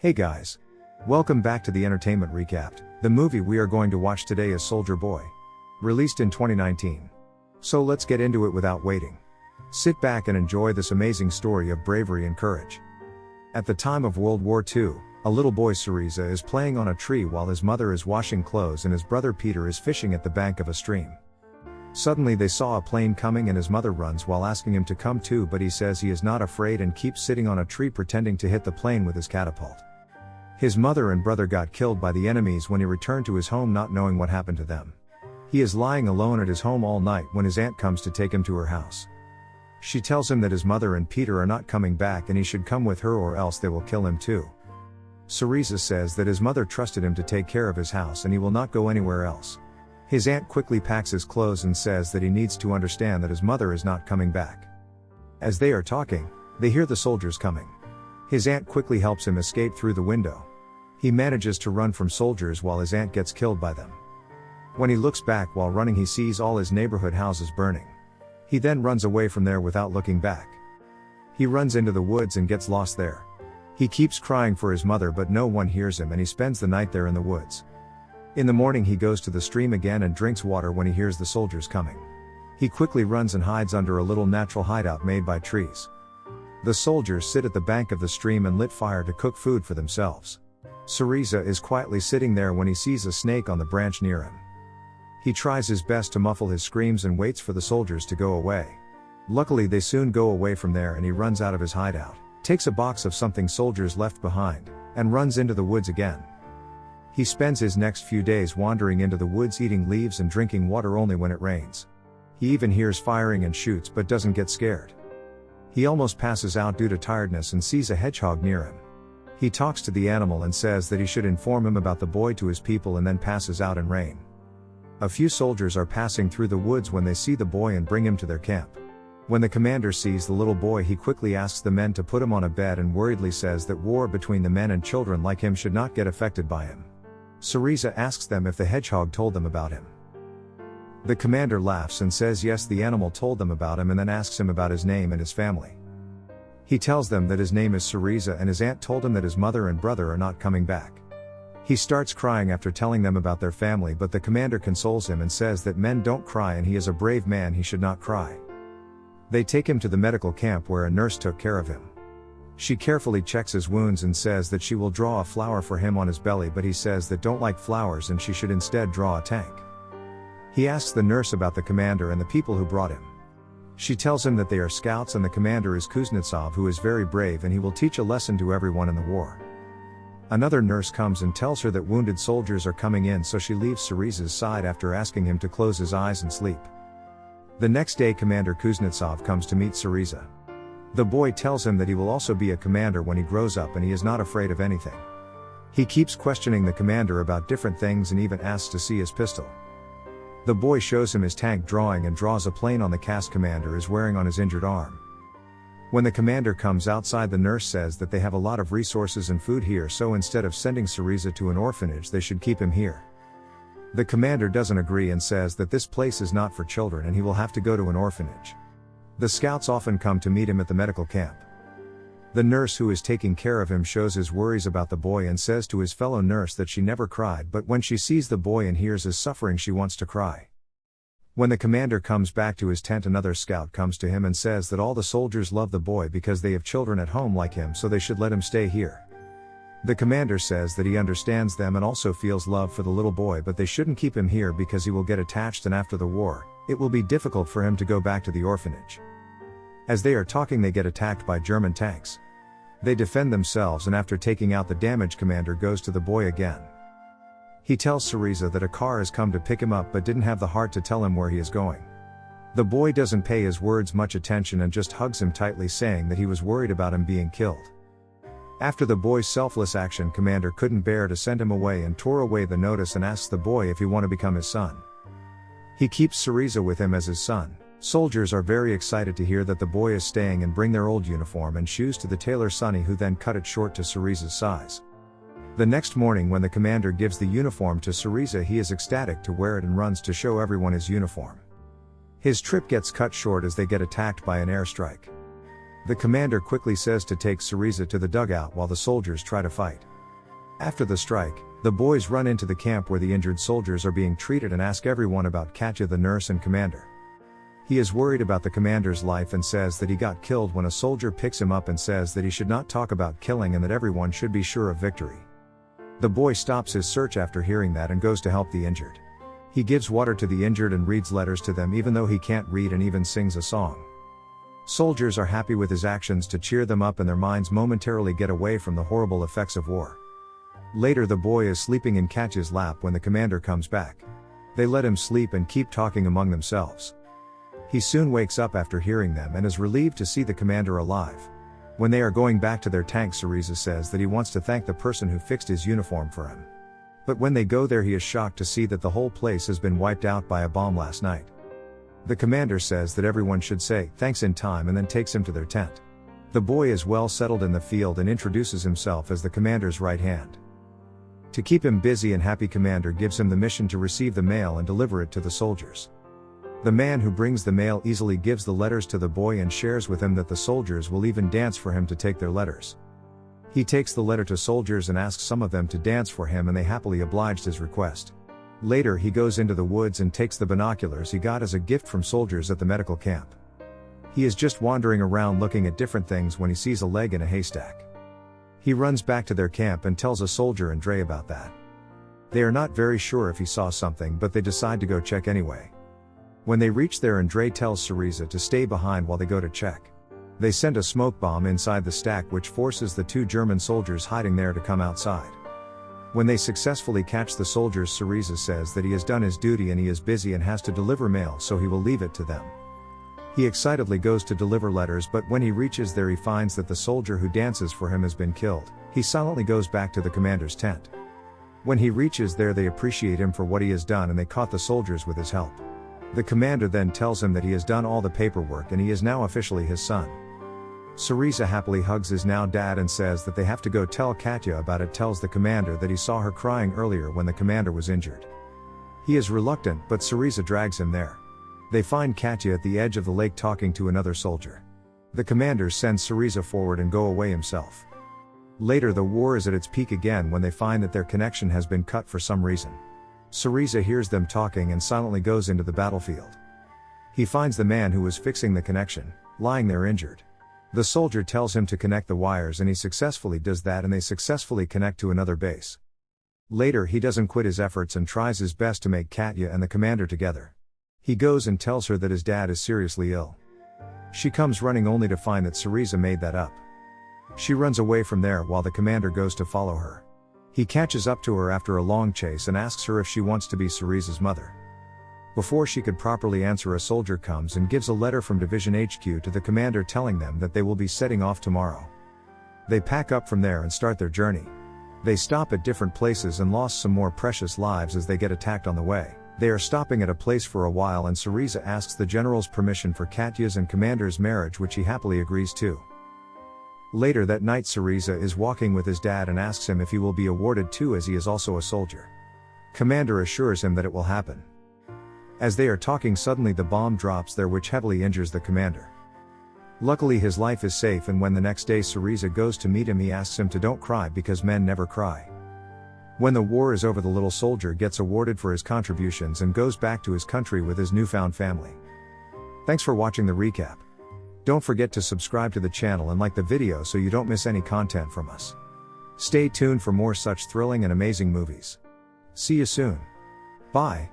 Hey guys! Welcome back to the Entertainment Recapped. The movie we are going to watch today is Soldier Boy. Released in 2019. So let's get into it without waiting. Sit back and enjoy this amazing story of bravery and courage. At the time of World War II, a little boy Sergei is playing on a tree while his mother is washing clothes and his brother Peter is fishing at the bank of a stream. Suddenly they saw a plane coming and his mother runs while asking him to come too, but he says he is not afraid and keeps sitting on a tree pretending to hit the plane with his catapult. His mother and brother got killed by the enemies when he returned to his home not knowing what happened to them. He is lying alone at his home all night when his aunt comes to take him to her house. She tells him that his mother and Peter are not coming back and he should come with her or else they will kill him too. Sergei says that his mother trusted him to take care of his house and he will not go anywhere else. His aunt quickly packs his clothes and says that he needs to understand that his mother is not coming back. As they are talking, they hear the soldiers coming. His aunt quickly helps him escape through the window. He manages to run from soldiers while his aunt gets killed by them. When he looks back while running, he sees all his neighborhood houses burning. He then runs away from there without looking back. He runs into the woods and gets lost there. He keeps crying for his mother but no one hears him and he spends the night there in the woods. In the morning he goes to the stream again and drinks water when he hears the soldiers coming. He quickly runs and hides under a little natural hideout made by trees. The soldiers sit at the bank of the stream and lit fire to cook food for themselves. Sergei is quietly sitting there when he sees a snake on the branch near him. He tries his best to muffle his screams and waits for the soldiers to go away. Luckily they soon go away from there and he runs out of his hideout, takes a box of something soldiers left behind, and runs into the woods again. He spends his next few days wandering into the woods eating leaves and drinking water only when it rains. He even hears firing and shoots but doesn't get scared. He almost passes out due to tiredness and sees a hedgehog near him. He talks to the animal and says that he should inform him about the boy to his people and then passes out in rain. A few soldiers are passing through the woods when they see the boy and bring him to their camp. When the commander sees the little boy he quickly asks the men to put him on a bed and worriedly says that war between the men and children like him should not get affected by him. Sergei asks them if the hedgehog told them about him. The commander laughs and says yes, the animal told them about him, and then asks him about his name and his family. He tells them that his name is Sergei and his aunt told him that his mother and brother are not coming back. He starts crying after telling them about their family, but the commander consoles him and says that men don't cry and he is a brave man, he should not cry. They take him to the medical camp where a nurse took care of him. She carefully checks his wounds and says that she will draw a flower for him on his belly, but he says that don't like flowers and she should instead draw a tank. He asks the nurse about the commander and the people who brought him. She tells him that they are scouts and the commander is Kuznetsov, who is very brave and he will teach a lesson to everyone in the war. Another nurse comes and tells her that wounded soldiers are coming in, so she leaves Sergei's side after asking him to close his eyes and sleep. The next day Commander Kuznetsov comes to meet Sergei. The boy tells him that he will also be a commander when he grows up and he is not afraid of anything. He keeps questioning the commander about different things and even asks to see his pistol. The boy shows him his tank drawing and draws a plane on the cast commander is wearing on his injured arm. When the commander comes outside, the nurse says that they have a lot of resources and food here, so instead of sending Sergei to an orphanage they should keep him here. The commander doesn't agree and says that this place is not for children and he will have to go to an orphanage. The scouts often come to meet him at the medical camp. The nurse who is taking care of him shows his worries about the boy and says to his fellow nurse that she never cried, but when she sees the boy and hears his suffering she wants to cry. When the commander comes back to his tent, another scout comes to him and says that all the soldiers love the boy because they have children at home like him, so they should let him stay here. The commander says that he understands them and also feels love for the little boy, but they shouldn't keep him here because he will get attached and after the war, it will be difficult for him to go back to the orphanage. As they are talking they get attacked by German tanks. They defend themselves and after taking out the damage, commander goes to the boy again. He tells Sergei that a car has come to pick him up but didn't have the heart to tell him where he is going. The boy doesn't pay his words much attention and just hugs him tightly, saying that he was worried about him being killed. After the boy's selfless action, commander couldn't bear to send him away and tore away the notice and asks the boy if he want to become his son. He keeps Sergei with him as his son. Soldiers are very excited to hear that the boy is staying and bring their old uniform and shoes to the tailor Sonny, who then cut it short to Sergei's size. The next morning when the commander gives the uniform to Sergei, he is ecstatic to wear it and runs to show everyone his uniform. His trip gets cut short as they get attacked by an airstrike. The commander quickly says to take Sergei to the dugout while the soldiers try to fight. After the strike, the boys run into the camp where the injured soldiers are being treated and ask everyone about Katya, the nurse and commander. He is worried about the commander's life and says that he got killed when a soldier picks him up and says that he should not talk about killing and that everyone should be sure of victory. The boy stops his search after hearing that and goes to help the injured. He gives water to the injured and reads letters to them even though he can't read, and even sings a song. Soldiers are happy with his actions to cheer them up and their minds momentarily get away from the horrible effects of war. Later, the boy is sleeping in Katya's lap when the commander comes back. They let him sleep and keep talking among themselves. He soon wakes up after hearing them and is relieved to see the commander alive. When they are going back to their tank, Syriza says that he wants to thank the person who fixed his uniform for him. But when they go there, he is shocked to see that the whole place has been wiped out by a bomb last night. The commander says that everyone should say thanks in time and then takes him to their tent. The boy is well settled in the field and introduces himself as the commander's right hand. To keep him busy and happy, commander gives him the mission to receive the mail and deliver it to the soldiers. The man who brings the mail easily gives the letters to the boy and shares with him that the soldiers will even dance for him to take their letters. He takes the letter to soldiers and asks some of them to dance for him, and they happily obliged his request. Later, he goes into the woods and takes the binoculars he got as a gift from soldiers at the medical camp. He is just wandering around looking at different things when he sees a leg in a haystack. He runs back to their camp and tells a soldier and Dre about that. They are not very sure if he saw something, but they decide to go check anyway. When they reach there, Andre tells Syriza to stay behind while they go to check. They send a smoke bomb inside the stack, which forces the 2 German soldiers hiding there to come outside. When they successfully catch the soldiers, Syriza says that he has done his duty and he is busy and has to deliver mail, so he will leave it to them. He excitedly goes to deliver letters, but when he reaches there, he finds that the soldier who dances for him has been killed. He silently goes back to the commander's tent. When he reaches there, they appreciate him for what he has done and they caught the soldiers with his help. The commander then tells him that he has done all the paperwork and he is now officially his son. Syriza happily hugs his now dad and says that they have to go tell Katya about it, tells the commander that he saw her crying earlier when the commander was injured. He is reluctant, but Syriza drags him there. They find Katya at the edge of the lake talking to another soldier. The commander sends Syriza forward and go away himself. Later, the war is at its peak again when they find that their connection has been cut for some reason. Syriza hears them talking and silently goes into the battlefield. He finds the man who was fixing the connection, lying there injured. The soldier tells him to connect the wires and he successfully does that, and they successfully connect to another base. Later, he doesn't quit his efforts and tries his best to make Katya and the commander together. He goes and tells her that his dad is seriously ill. She comes running only to find that Syriza made that up. She runs away from there while the commander goes to follow her. He catches up to her after a long chase and asks her if she wants to be Syriza's mother. Before she could properly answer, a soldier comes and gives a letter from Division HQ to the commander telling them that they will be setting off tomorrow. They pack up from there and start their journey. They stop at different places and lost some more precious lives as they get attacked on the way. They are stopping at a place for a while and Syriza asks the general's permission for Katya's and commander's marriage, which he happily agrees to. Later that night, Syriza is walking with his dad and asks him if he will be awarded too, as he is also a soldier. Commander assures him that it will happen. As they are talking, suddenly the bomb drops there, which heavily injures the commander. Luckily his life is safe, and when the next day Syriza goes to meet him, he asks him to don't cry because men never cry. When the war is over, the little soldier gets awarded for his contributions and goes back to his country with his newfound family. Thanks for watching the recap. Don't forget to subscribe to the channel and like the video so you don't miss any content from us. Stay tuned for more such thrilling and amazing movies. See you soon. Bye.